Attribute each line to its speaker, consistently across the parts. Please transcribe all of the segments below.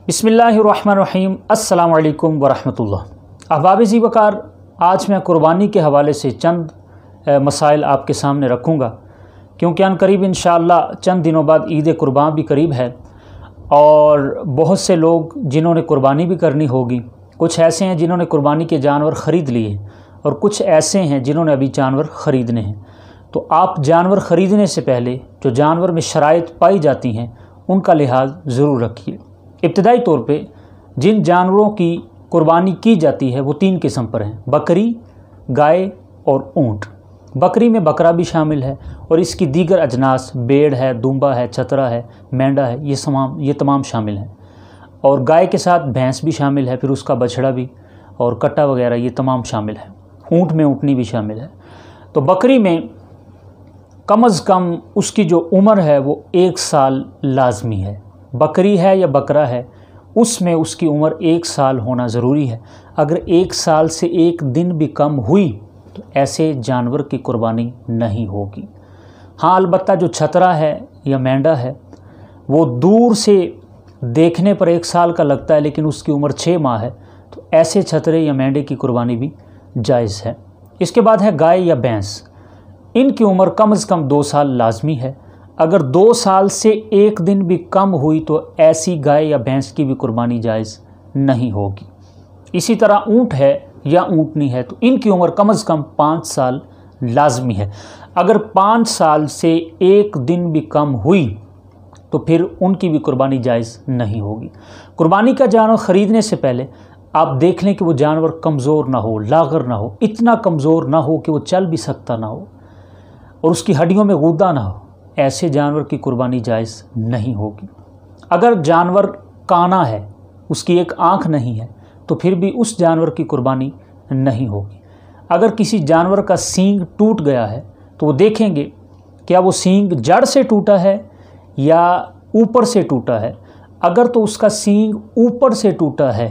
Speaker 1: बिस्मिल्लाहिर्रहमानिर्रहीम अस्सलामु अलैकुम वरहमतुल्लाह। अहबाब ज़ी वक़ार, आज मैं कुर्बानी के हवाले से चंद मसाइल आपके सामने रखूँगा, क्योंकि अनकरीब इंशाअल्लाह चंद दिनों बाद ईद कुर्बान भी करीब है और बहुत से लोग जिन्होंने कुर्बानी भी करनी होगी, कुछ ऐसे हैं जिन्होंने कुर्बानी के जानवर ख़रीद लिए और कुछ ऐसे हैं जिन्होंने अभी जानवर ख़रीदने हैं। तो आप जानवर ख़रीदने से पहले जो जानवर में शराइत पाई जाती हैं उनका लिहाज ज़रूर रखिए। इब्तदाई तौर पे जिन जानवरों की कुर्बानी की जाती है वो 3 किस्म पर हैं: बकरी, गाय और ऊँट। बकरी में बकरा भी शामिल है और इसकी दीगर अजनास भेड़ है, दूम्बा है, छतरा है, मेंढा है, ये तमाम शामिल हैं। और गाय के साथ भैंस भी शामिल है, फिर उसका बछड़ा भी और कट्टा वगैरह ये तमाम शामिल है। ऊँट में ऊँटनी भी शामिल है। तो बकरी में कम अज़ कम उसकी जो उम्र है वो 1 साल लाजमी है। बकरी है या बकरा है, उसमें उसकी उम्र 1 साल होना ज़रूरी है। अगर 1 साल से 1 दिन भी कम हुई तो ऐसे जानवर की कुर्बानी नहीं होगी। हाँ, अलबत्ता जो छतरा है या मेंढा है वो दूर से देखने पर 1 साल का लगता है लेकिन उसकी उम्र 6 माह है, तो ऐसे छतरे या मेंढे की कुर्बानी भी जायज़ है। इसके बाद है गाय या भैंस। इनकी उम्र कम से कम 2 साल लाजमी है। अगर 2 साल से 1 दिन भी कम हुई तो ऐसी गाय या भैंस की भी कुर्बानी जायज़ नहीं होगी। इसी तरह ऊँट है या ऊँटनी है, तो इनकी उम्र कम से कम 5 साल लाजमी है। अगर 5 साल से 1 दिन भी कम हुई तो फिर उनकी भी कुर्बानी जायज़ नहीं होगी। कुर्बानी का जानवर ख़रीदने से पहले आप देख लें कि वो जानवर कमज़ोर ना हो, लागर ना हो, इतना कमज़ोर ना हो कि वो चल भी सकता ना हो और उसकी हड्डियों में गुदा ना हो। ऐसे जानवर की कुर्बानी जायज़ नहीं होगी। अगर जानवर काना है, उसकी एक आँख नहीं है, तो फिर भी उस जानवर की कुर्बानी नहीं होगी। अगर किसी जानवर का सींग टूट गया है तो वो देखेंगे क्या वो सींग जड़ से टूटा है या ऊपर से टूटा है। अगर तो उसका सींग ऊपर से टूटा है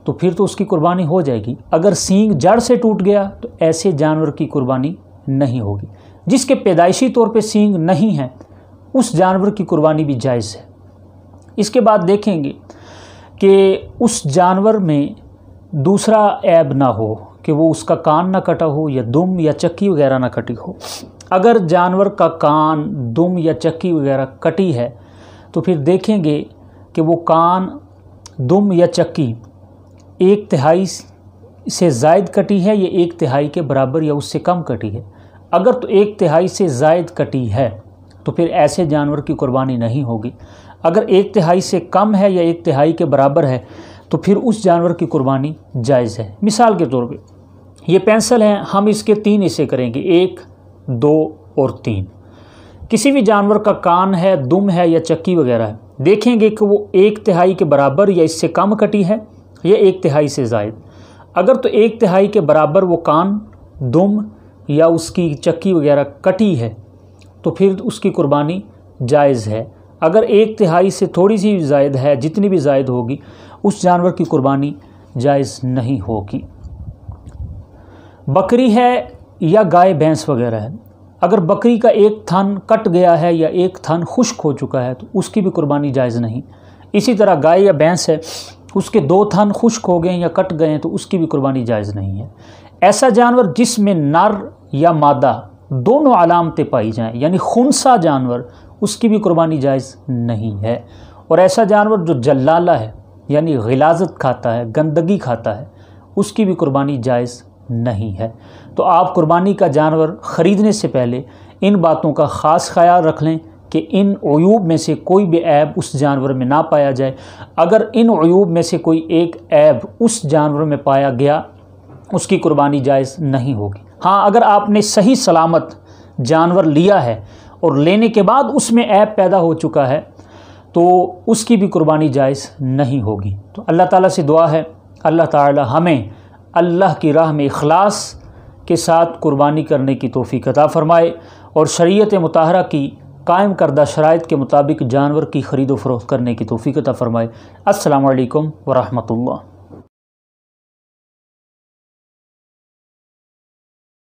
Speaker 1: तो फिर तो उसकी कुर्बानी हो जाएगी। अगर सींग जड़ से टूट गया तो ऐसे जानवर की कुर्बानी नहीं होगी। जिसके पैदाइशी तौर पे सींग नहीं है उस जानवर की कुर्बानी भी जायज़ है। इसके बाद देखेंगे कि उस जानवर में दूसरा ऐब ना हो, कि वो उसका कान ना कटा हो या दुम या चक्की वगैरह ना कटी हो। अगर जानवर का कान, दुम या चक्की वगैरह कटी है तो फिर देखेंगे कि वो कान, दुम या चक्की 1/3 से ज़ायद कटी है या 1/3 के बराबर या उससे कम कटी है। अगर तो 1/3 से ज़ायद कटी है तो फिर ऐसे जानवर की कुर्बानी नहीं होगी। अगर 1/3 से कम है या 1/3 के बराबर है तो फिर उस जानवर की कुर्बानी जायज़ है। मिसाल के तौर पे ये पेंसिल है, हम इसके 3 हिस्से करेंगे, 1, 2 और 3। किसी भी जानवर का कान है, दुम है या चक्की वगैरह है, देखेंगे कि वो 1/3 के बराबर या इससे कम कटी है या 1/3 से ज़ायद। अगर तो 1/3 के बराबर वो कान, दुम या उसकी चक्की वगैरह कटी है तो फिर उसकी कुर्बानी जायज़ है। अगर 1/3 से थोड़ी सी ज़ायद है, जितनी भी ज़ायद होगी, उस जानवर की कुर्बानी जायज़ नहीं होगी। बकरी है या गाय भैंस वगैरह है, अगर बकरी का एक थन कट गया है या एक थन खुश्क हो चुका है तो उसकी भी कुर्बानी जायज़ नहीं। इसी तरह गाय या भैंस है, उसके 2 थन खुश्क हो गए या कट गए हैं तो उसकी भी कुर्बानी जायज़ नहीं है। ऐसा जानवर जिसमें नर या मादा दोनों अलामतें पाई जाएं, यानी खुनसा जानवर, उसकी भी कुर्बानी जायज़ नहीं है। और ऐसा जानवर जो जल्लाला है यानी गिलाज़त खाता है, गंदगी खाता है, उसकी भी कुर्बानी जायज़ नहीं है। तो आप कुर्बानी का जानवर ख़रीदने से पहले इन बातों का ख़ास ख्याल रख लें कि इन अयूब में से कोई भी ऐब उस जानवर में ना पाया जाए। अगर इन अयूब में से कोई एक ऐब उस जानवर में पाया गया, उसकी कुर्बानी जायज़ नहीं होगी। हाँ, अगर आपने सही सलामत जानवर लिया है और लेने के बाद उसमें ऐब पैदा हो चुका है तो उसकी भी कुर्बानी जायज़ नहीं होगी। तो अल्लाह ताला से दुआ है, अल्लाह ताला हमें अल्लाह की राह में इखलास के साथ कुर्बानी करने की तौफीक अता फ़रमाए और शरीयत मुताहरा की कायम करदा शराइत के मुताबिक जानवर की ख़रीदो फ़रोख्त करने की तौफीक अता फ़रमाए। अस्सलामु अलैकुम व रहमतुल्लाह।